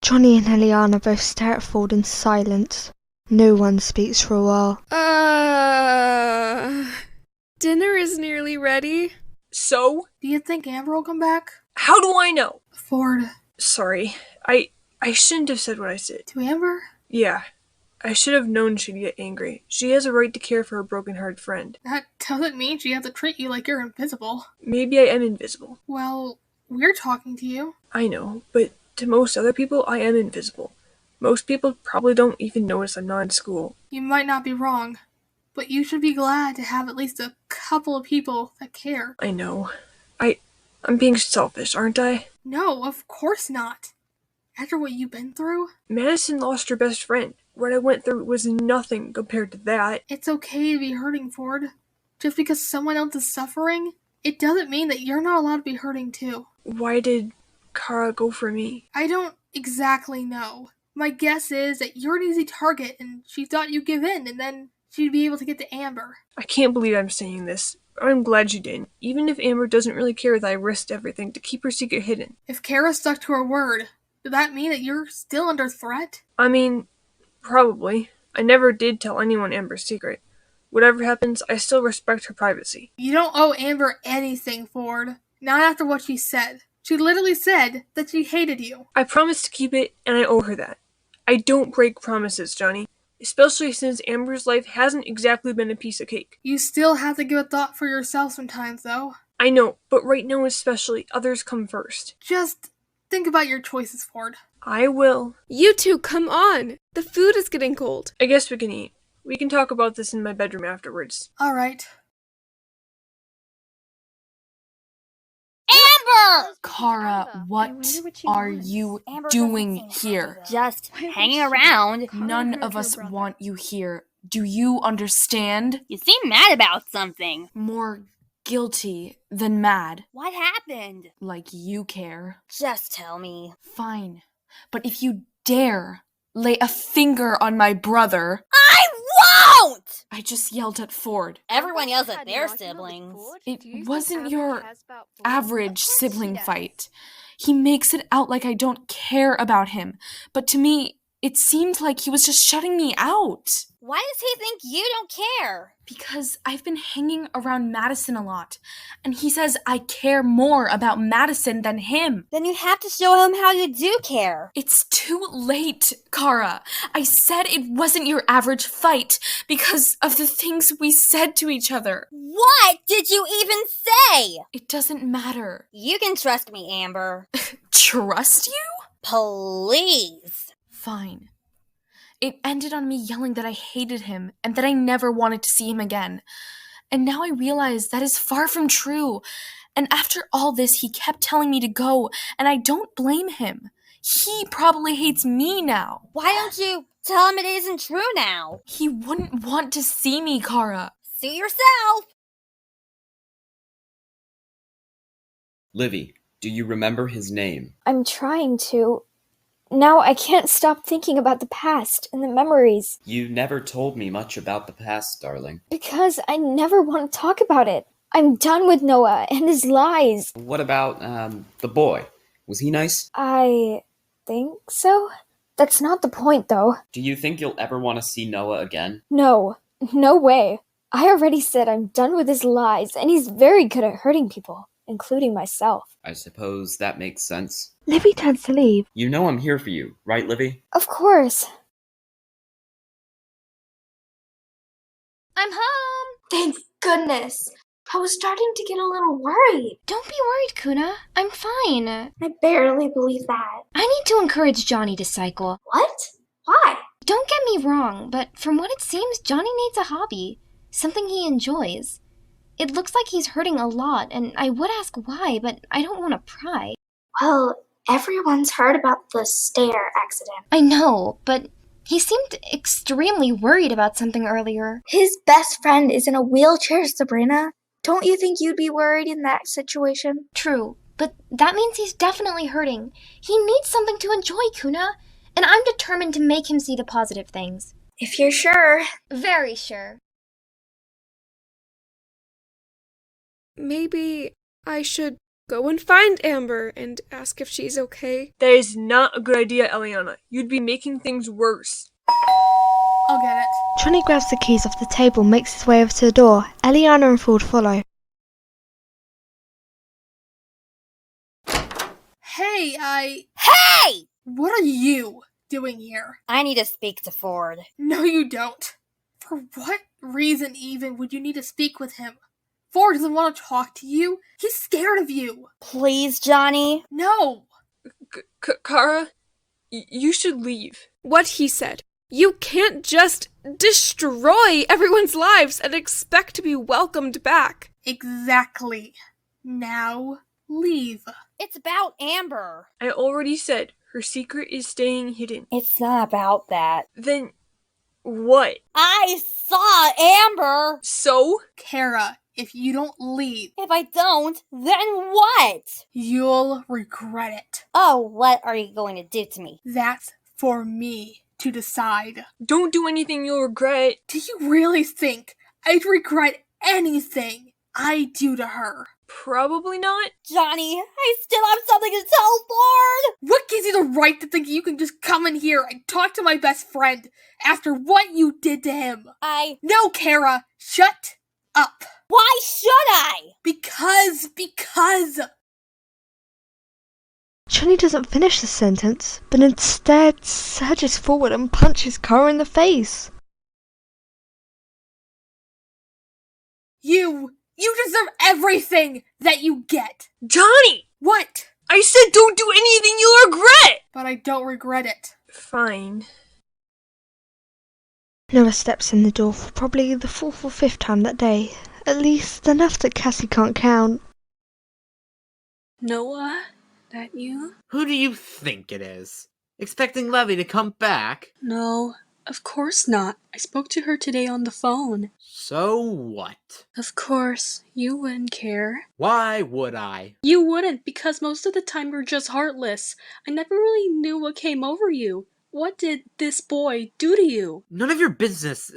Johnny and Eliana both stare at Ford in silence. No one speaks for a while. Dinner is nearly ready. So? Do you think Amber will come back? How do I know? Ford. Sorry. I shouldn't have said what I said. To Amber? Yeah. I should have known she'd get angry. She has a right to care for her broken-hearted friend. That doesn't mean she has to treat you like you're invisible. Maybe I am invisible. Well, we're talking to you. I know, but to most other people, I am invisible. Most people probably don't even notice I'm not in school. You might not be wrong, but you should be glad to have at least a couple of people that care. I know. I'm being selfish, aren't I? No, of course not. After what you've been through? Madison lost her best friend. What I went through was nothing compared to that. It's okay to be hurting, Ford. Just because someone else is suffering, it doesn't mean that you're not allowed to be hurting too. Why did Kara go for me? I don't exactly know. My guess is that you're an easy target and she thought you'd give in and then she'd be able to get to Amber. I can't believe I'm saying this. I'm glad you didn't. Even if Amber doesn't really care that I risked everything to keep her secret hidden. If Kara stuck to her word, does that mean that you're still under threat? I mean, probably. I never did tell anyone Amber's secret. Whatever happens, I still respect her privacy. You don't owe Amber anything, Ford. Not after what she said. She literally said that she hated you. I promised to keep it, and I owe her that. I don't break promises, Johnny. Especially since Amber's life hasn't exactly been a piece of cake. You still have to give a thought for yourself sometimes, though. I know, but right now especially, others come first. Just think about your choices, Ford. I will. You two, come on. The food is getting cold. I guess we can eat. We can talk about this in my bedroom afterwards. Alright. Amber! Kara, what are you doing here? Just hanging around. None of us want you here. Do you understand? You seem mad about something. More guilty than mad. What happened? Like you care. Just tell me. Fine. But if you dare lay a finger on my brother... I won't! I just yelled at Ford. Everyone yells at their siblings. It wasn't your average sibling fight. He makes it out like I don't care about him. But to me, it seemed like he was just shutting me out. Why does he think you don't care? Because I've been hanging around Madison a lot, and he says I care more about Madison than him. Then you have to show him how you do care. It's too late, Kara. I said it wasn't your average fight because of the things we said to each other. What did you even say? It doesn't matter. You can trust me, Amber. Trust you? Please. Fine. It ended on me yelling that I hated him and that I never wanted to see him again. And now I realize that is far from true. And after all this, he kept telling me to go, and I don't blame him. He probably hates me now. Why don't you tell him it isn't true now? He wouldn't want to see me, Kara. Suit yourself. Livy, do you remember his name? I'm trying to. Now I can't stop thinking about the past and the memories. You never told me much about the past, darling. Because I never want to talk about it. I'm done with Noah and his lies. What about, the boy? Was he nice? I think so. That's not the point, though. Do you think you'll ever want to see Noah again? No. No way. I already said I'm done with his lies, and he's very good at hurting people, including myself. I suppose that makes sense. Livy turns to leave. You know I'm here for you, right, Livy? Of course. I'm home! Thank goodness. I was starting to get a little worried. Don't be worried, Kuna. I'm fine. I barely believe that. I need to encourage Johnny to cycle. What? Why? Don't get me wrong, but from what it seems, Johnny needs a hobby. Something he enjoys. It looks like he's hurting a lot, and I would ask why, but I don't want to pry. Well, everyone's heard about the stair accident. I know, but he seemed extremely worried about something earlier. His best friend is in a wheelchair, Sabrina. Don't you think you'd be worried in that situation? True, but that means he's definitely hurting. He needs something to enjoy, Kuna, and I'm determined to make him see the positive things. If you're sure. Very sure. Maybe I should Go and find Amber and ask if she's okay. That is not a good idea, Eliana. You'd be making things worse. I'll get it. Johnny grabs the keys off the table and makes his way over to the door. Eliana and Ford follow. Hey, Hey! what are you doing here? I need to speak to Ford. No, you don't. For what reason even would you need to speak with him? Ford doesn't want to talk to you. He's scared of you. Please, Johnny. No. Kara, you should leave. What he said. You can't just destroy everyone's lives and expect to be welcomed back. Exactly. Now, leave. It's about Amber. I already said her secret is staying hidden. It's not about that. Then what? I saw Amber. So? Kara, if you don't leave, If I don't, then what? you'll regret it. Oh, what are you going to do to me? That's for me to decide. Don't do anything you'll regret. Do you really think I'd regret anything I do to her? Probably not. Johnny, I still have something to tell Ford! What gives you the right to think you can just come in here and talk to my best friend after what you did to him? No, Kara, shut up. Why should I? Because. Johnny doesn't finish the sentence, but instead surges forward and punches Kara in the face. You deserve everything that you get. Johnny! What? I said don't do anything you'll regret! But I don't regret it. Fine. Noah steps in the door for probably the fourth or fifth time that day. At least enough that Cassie can't count. Noah? That you? Who do you think it is? Expecting Levy to come back? No, of course not. I spoke to her today on the phone. So what? Of course, you wouldn't care. Why would I? You wouldn't, because most of the time you're just heartless. I never really knew what came over you. What did this boy do to you? None of your business.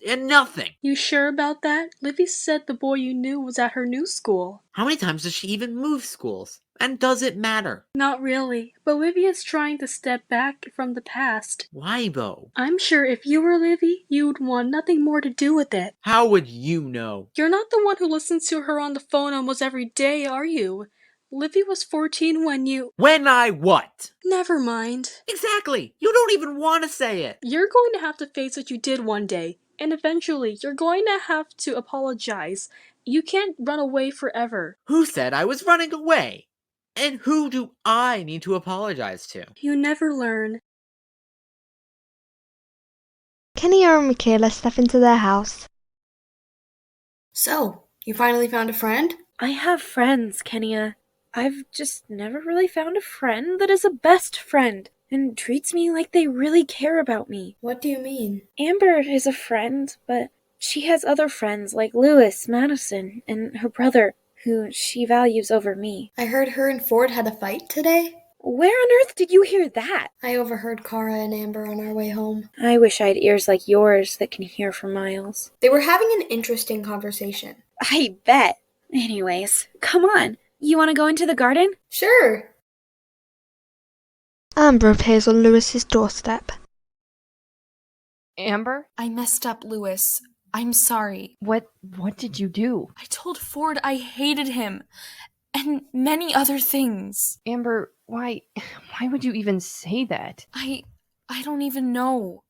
And nothing. You sure about that? Livy said the boy you knew was at her new school. How many times does she even move schools? And does it matter? Not really, but Livy is trying to step back from the past. Why though? I'm sure if you were Livy, you'd want nothing more to do with it. How would you know? You're not the one who listens to her on the phone almost every day, are you? Livy was 14 when you... When I what? Never mind. Exactly! You don't even want to say it! You're going to have to face what you did one day. And eventually, you're going to have to apologize. You can't run away forever. Who said I was running away? And who do I need to apologize to? You never learn. Kenya and Michaela step into their house. So, you finally found a friend? I have friends, Kenya. I've just never really found a friend that is a best friend and treats me like they really care about me. What do you mean? Amber is a friend, but she has other friends like Lewis, Madison, and her brother, who she values over me. I heard her and Ford had a fight today. Where on earth did you hear that? I overheard Kara and Amber on our way home. I wish I had ears like yours that can hear for miles. They were having an interesting conversation. I bet. Anyways, come on. You want to go into the garden? Sure. Amber appears on Lewis's doorstep. Amber? I messed up, Lewis. I'm sorry. What did you do? I told Ford I hated him. And many other things. Amber, why would you even say that? I don't even know.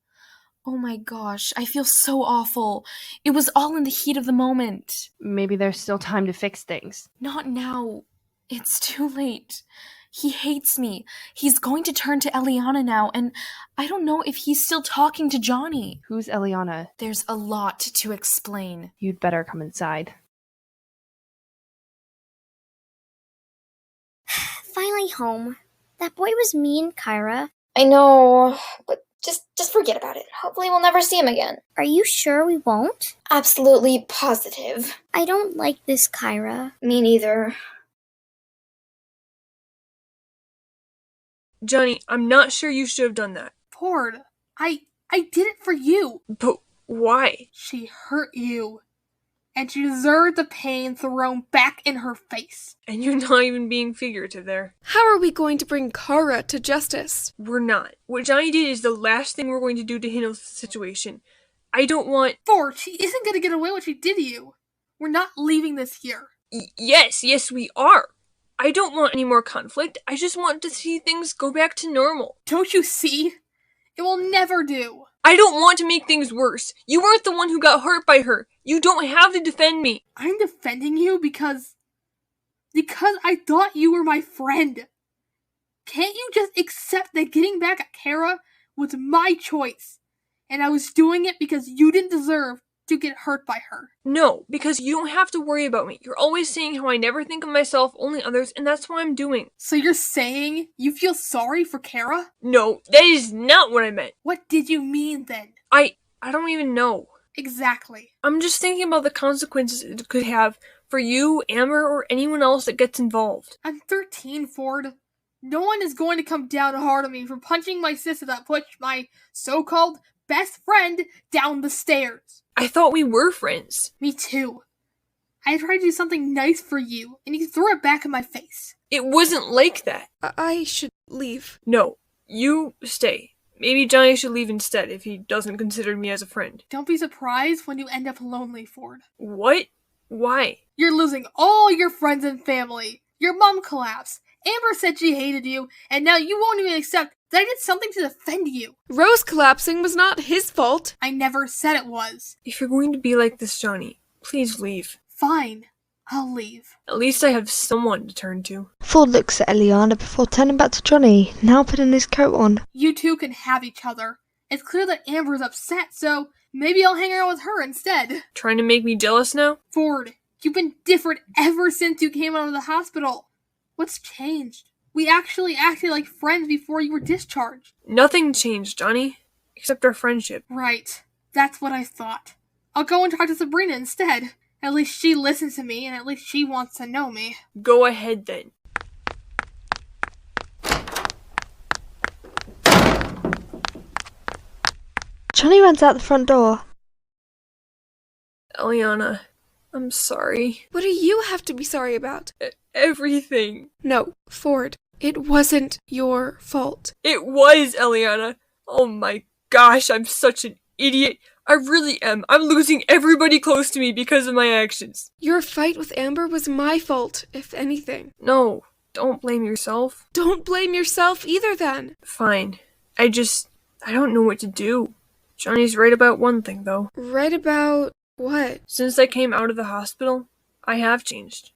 Oh my gosh, I feel so awful. It was all in the heat of the moment. Maybe there's still time to fix things. Not now. It's too late. He hates me. He's going to turn to Eliana now, and I don't know if he's still talking to Johnny. Who's Eliana? There's a lot to explain. You'd better come inside. Finally home. That boy was mean, Kyra. I know, but just forget about it. Hopefully we'll never see him again. Are you sure we won't? Absolutely positive. I don't like this, Kyra. Me neither. Johnny, I'm not sure you should have done that. Ford, I did it for you. But why? She hurt you. and she deserved the pain thrown back in her face. And you're not even being figurative there. How are we going to bring Kara to justice? We're not. What Johnny did is the last thing we're going to do to handle the situation. I don't want... Ford, she isn't going to get away with what she did to you. We're not leaving this here. Yes, we are. I don't want any more conflict. I just want to see things go back to normal. Don't you see? It will never do. I don't want to make things worse. You weren't the one who got hurt by her. You don't have to defend me. I'm defending you because I thought you were my friend. Can't you just accept that getting back at Kara was my choice, and I was doing it because you didn't deserve to get hurt by her? No, because you don't have to worry about me. You're always saying how I never think of myself, only others, and that's what I'm doing. So you're saying you feel sorry for Kara? No, that is not what I meant. What did you mean then? I don't even know. Exactly. I'm just thinking about the consequences it could have for you, Amber, or anyone else that gets involved. I'm 13, Ford. No one is going to come down hard on me for punching my sister that pushed my so-called best friend down the stairs. I thought we were friends. Me too. I tried to do something nice for you, and you threw it back in my face. It wasn't like that. I should leave. No, you stay. Maybe Johnny should leave instead if he doesn't consider me as a friend. Don't be surprised when you end up lonely, Ford. What? Why? You're losing all your friends and family. Your mom collapsed. Amber said she hated you, and now you won't even accept that I did something to defend you. Rose collapsing was not his fault. I never said it was. If you're going to be like this, Johnny, please leave. Fine. I'll leave. At least I have someone to turn to. Ford looks at Eliana before turning back to Johnny, now putting his coat on. You two can have each other. It's clear that Amber's upset, so maybe I'll hang out with her instead. Trying to make me jealous now? Ford, you've been different ever since you came out of the hospital. What's changed? We actually acted like friends before you were discharged. Nothing changed, Johnny. Except our friendship. Right. That's what I thought. I'll go and talk to Sabrina instead. At least she listens to me, and at least she wants to know me. Go ahead then. Johnny runs out the front door. Eliana, I'm sorry. What do you have to be sorry about? Everything. No, Ford. It wasn't your fault. It was, Eliana. Oh my gosh, I'm such an idiot. I really am. I'm losing everybody close to me because of my actions. Your fight with Amber was my fault, if anything. No, don't blame yourself. Don't blame yourself either then. Fine. I don't know what to do. Johnny's right about one thing, though. Right about what? Since I came out of the hospital, I have changed.